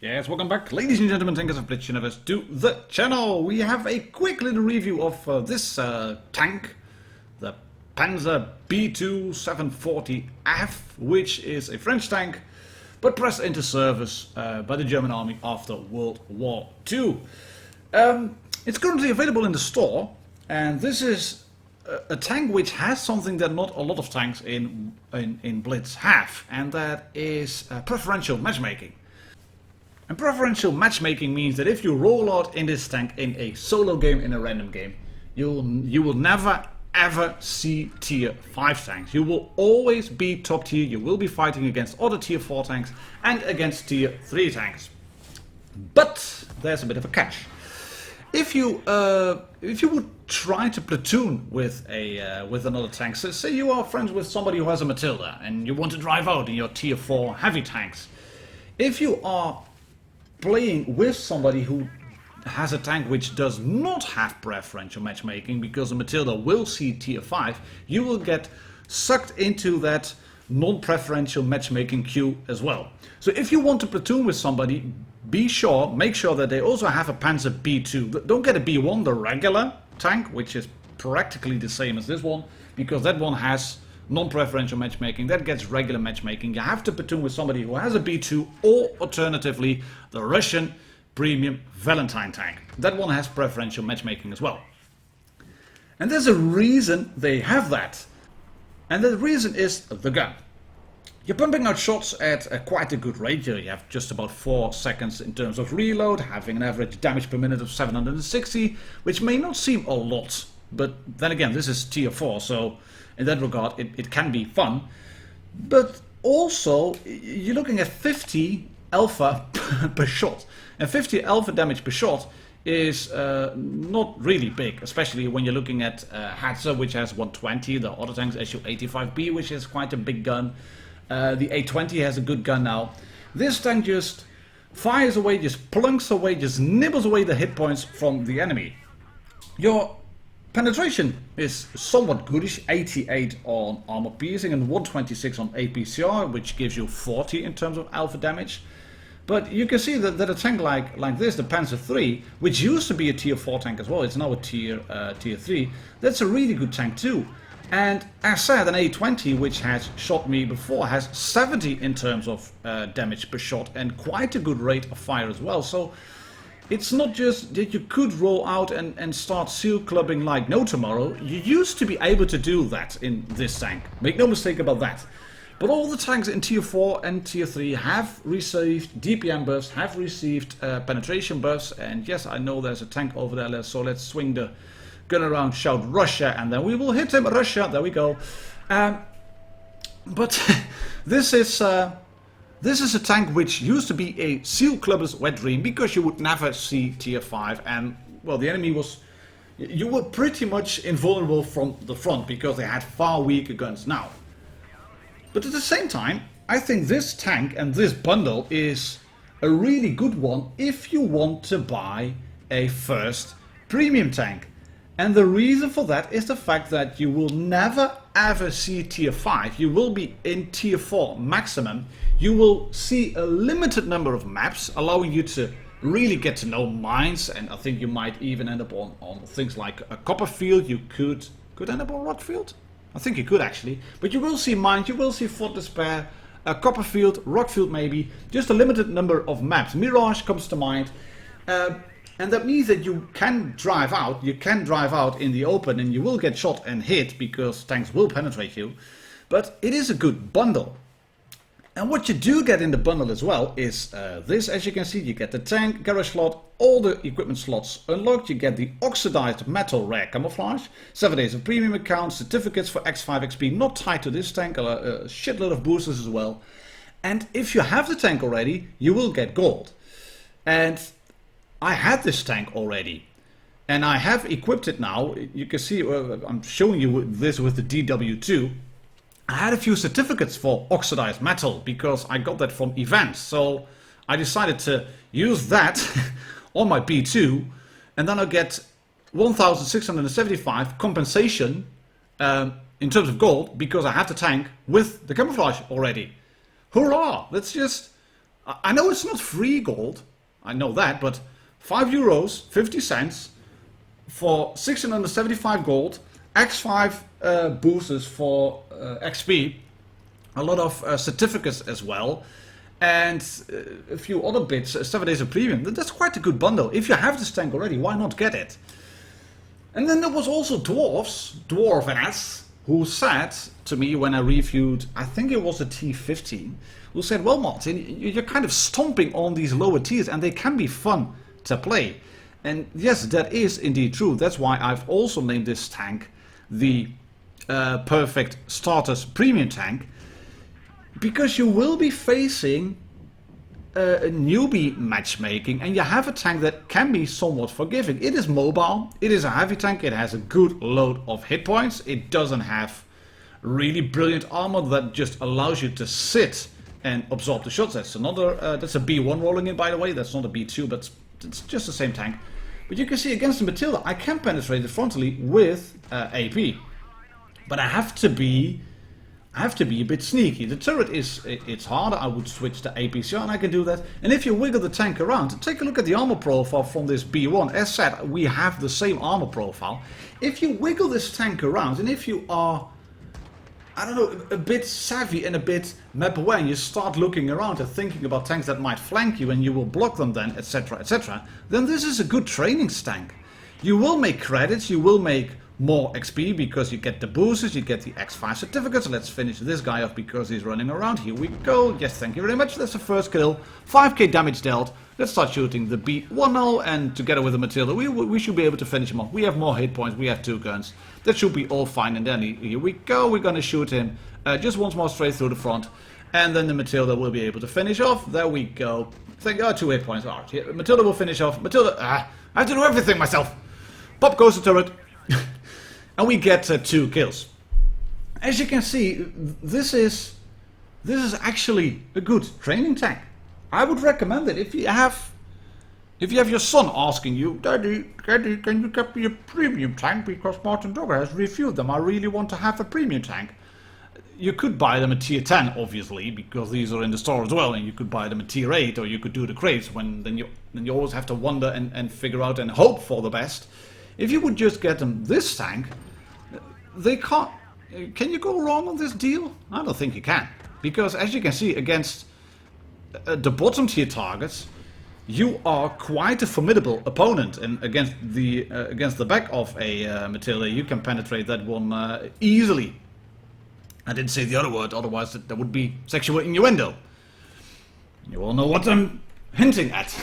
Yes, welcome back, ladies and gentlemen, tankers of Blitz universe, to the channel. We have a quick little review of this tank, the Panzer B2 740F, which is a French tank, but pressed into service by the German army after World War II. It's currently available in the store, and this is a tank which has something that not a lot of tanks in Blitz have, and that is preferential matchmaking. And preferential matchmaking means that if you roll out in this tank in a solo game, in a random game, you will never ever see tier 5 tanks. You will always be top tier. You will be fighting against other tier 4 tanks and against tier 3 tanks. But there's a bit of a catch. If you would try to platoon with another tank, so say you are friends with somebody who has a Matilda and you want to drive out in your tier 4 heavy tanks. If you are playing with somebody who has a tank which does not have preferential matchmaking, because the Matilda will see tier 5, you will get sucked into that non-preferential matchmaking queue as well. So if you want to platoon with somebody, make sure that they also have a Panzer B2. Don't get a B1, the regular tank, which is practically the same as this one, because that one has non-preferential matchmaking, that gets regular matchmaking. You have to platoon with somebody who has a B2, or alternatively the Russian premium Valentine tank. That one has preferential matchmaking as well. And there's a reason they have that. And the reason is the gun. You're pumping out shots at quite a good rate. You have just about 4 seconds in terms of reload, having an average damage per minute of 760, which may not seem a lot, but then again, this is tier 4, so in that regard, it can be fun. But also, you're looking at 50 alpha per shot. And 50 alpha damage per shot is not really big, especially when you're looking at Hatzer, which has 120, the other tanks SU-85B, which is quite a big gun. The A20 has a good gun now. This tank just fires away, just plunks away, just nibbles away the hit points from the enemy. Your penetration is somewhat goodish, 88 on armor piercing and 126 on APCR, which gives you 40 in terms of alpha damage. But you can see that a tank like this, the Panzer III, which used to be a tier 4 tank as well, it's now a tier 3, that's a really good tank too. And as said, an A20, which has shot me before, has 70 in terms of damage per shot and quite a good rate of fire as well. So it's not just that you could roll out and start seal clubbing like no tomorrow. You used to be able to do that in this tank. Make no mistake about that. But all the tanks in tier 4 and tier 3 have received DPM buffs, have received penetration buffs. And yes, I know there's a tank over there, so let's swing the gun around, shout Russia, and then we will hit him. Russia, there we go. But this is a tank which used to be a seal clubber's wet dream, because you would never see tier 5, and well, the enemy was, you were pretty much invulnerable from the front because they had far weaker guns now. But at the same time, I think this tank and this bundle is a really good one if you want to buy a first premium tank. And the reason for that is the fact that you will never ever see tier 5. You will be in tier 4 maximum. You will see a limited number of maps, allowing you to really get to know mines, and I think you might even end up on things like a copper field. You could end up on rock field. I think you could actually. But you will see mines, you will see Fort Despair, a copper field, rock field maybe. Just a limited number of maps. Mirage comes to mind. And that means that you can drive out in the open, and you will get shot and hit because tanks will penetrate you. But it is a good bundle. And what you do get in the bundle as well is this, as you can see. You get the tank, garage slot, all the equipment slots unlocked. You get the oxidized metal rare camouflage, 7 days of premium accounts, certificates for X5 XP not tied to this tank, a shitload of boosters as well. And if you have the tank already, you will get gold. And I had this tank already, and I have equipped it now. You can see, I'm showing you this with the DW2. I had a few certificates for oxidized metal because I got that from events. So I decided to use that on my B2, and then I'll get 1,675 compensation in terms of gold because I have the tank with the camouflage already. Hurrah! That's just I know it's not free gold, I know that, but €5, 50 cents for 1675 gold, X5 boosters for XP, a lot of certificates as well, and a few other bits, 7 days of premium. That's quite a good bundle. If you have this tank already, why not get it? And then there was also Dwarvenes, who said to me when I reviewed, I think it was a T15, who said, well, Martin, you're kind of stomping on these lower tiers and they can be fun to play. And yes, that is indeed true. That's why I've also named this tank the Perfect Starters Premium Tank, because you will be facing a newbie matchmaking, and you have a tank that can be somewhat forgiving. It is mobile, it is a heavy tank, it has a good load of hit points, it doesn't have really brilliant armor that just allows you to sit and absorb the shots. That's another, that's a B1 rolling in, by the way, that's not a B2, but it's just the same tank. But you can see against the Matilda, I can penetrate it frontally with AP, but I have to be a bit sneaky. The turret it's harder. I would switch to APCR and I can do that. And if you wiggle the tank around, take a look at the armor profile from this B1. As said, we have the same armor profile. If you wiggle this tank around, and if you are, I don't know, a bit savvy and a bit map aware, and you start looking around and thinking about tanks that might flank you and you will block them then, etc., then this is a good training tank. You will make credits, you will make more XP because you get the boosters, you get the X5 certificates. Let's finish this guy off because he's running around. Here we go. Yes, thank you very much. That's the first kill. 5k damage dealt. Let's start shooting the B1 now, and together with the Matilda, we should be able to finish him off. We have more hit points, we have 2 guns. That should be all fine, and then here we go. We're going to shoot him just once more straight through the front, and then the Matilda will be able to finish off. There we go. Thank God, 2 hit points. All right, here, Matilda will finish off. Matilda, I have to do everything myself. Pop goes the turret. And we get 2 kills. As you can see, this is actually a good training tank. I would recommend it if you have your son asking you, Daddy, can you get me a premium tank because martindogger has reviewed them. I really want to have a premium tank. You could buy them at tier 10, obviously, because these are in the store as well, and you could buy them at tier 8, or you could do the crates. Then you always have to wonder and figure out and hope for the best. If you would just get them this tank, they can't. Can you go wrong on this deal? I don't think you can, because as you can see, against the bottom tier targets, you are quite a formidable opponent, and against the back of a Matilda, you can penetrate that one easily. I didn't say the other word, otherwise that would be sexual innuendo. You all know what I'm hinting at.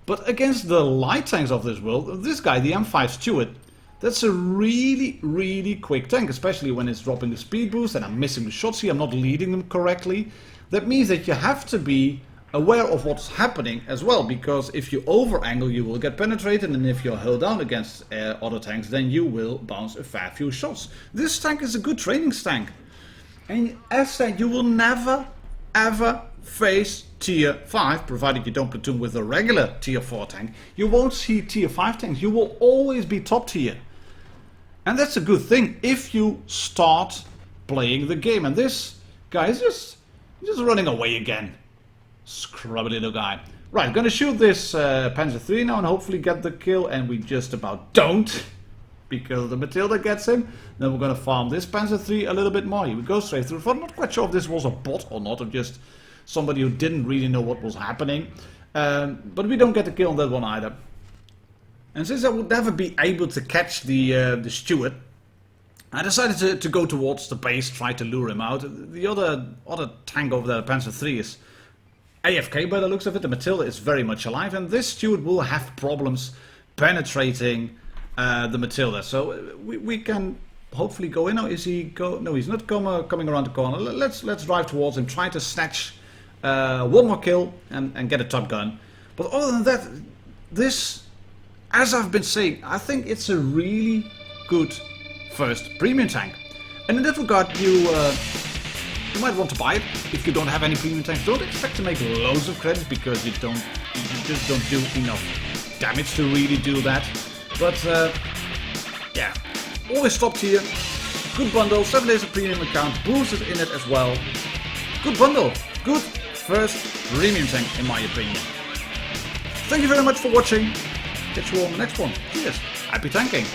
But against the light tanks of this world, this guy, the M5 Stuart, that's a really, really quick tank, especially when it's dropping the speed boost and I'm missing the shots here, I'm not leading them correctly. That means that you have to be aware of what's happening as well, because if you over angle you will get penetrated, and if you're held down against other tanks then you will bounce a fair few shots. This tank is a good training tank, and as said, you will never ever face tier 5, provided you don't platoon with a regular tier 4 tank. You won't see tier 5 tanks, you will always be top tier. And that's a good thing if you start playing the game. And this guy is just running away again. Scrubby little guy. Right, gonna shoot this Panzer III now and hopefully get the kill, and we just about don't, because the Matilda gets him. Then we're gonna farm this Panzer III a little bit more. He would go straight through the front. Not quite sure if this was a bot or not, or just somebody who didn't really know what was happening. But we don't get the kill on that one either. And since I would never be able to catch the Stuart, I decided to go towards the base, try to lure him out. The other tank over there, the Panzer III, is AFK by the looks of it. The Matilda is very much alive, and this Stuart will have problems penetrating the Matilda. So we can hopefully go in. Now, is he go? No, he's not coming around the corner. Let's drive towards him, try to snatch one more kill and get a top gun. But other than that, this, as I've been saying, I think it's a really good first premium tank. And in that regard, you might want to buy it if you don't have any premium tanks. Don't expect to make loads of credits, because you just don't do enough damage to really do that. But yeah, always top tier, good bundle, 7 days of premium account, boosters in it as well. Good bundle, good first premium tank, in my opinion. Thank you very much for watching. Catch you all on the next one. Cheers. Happy tanking.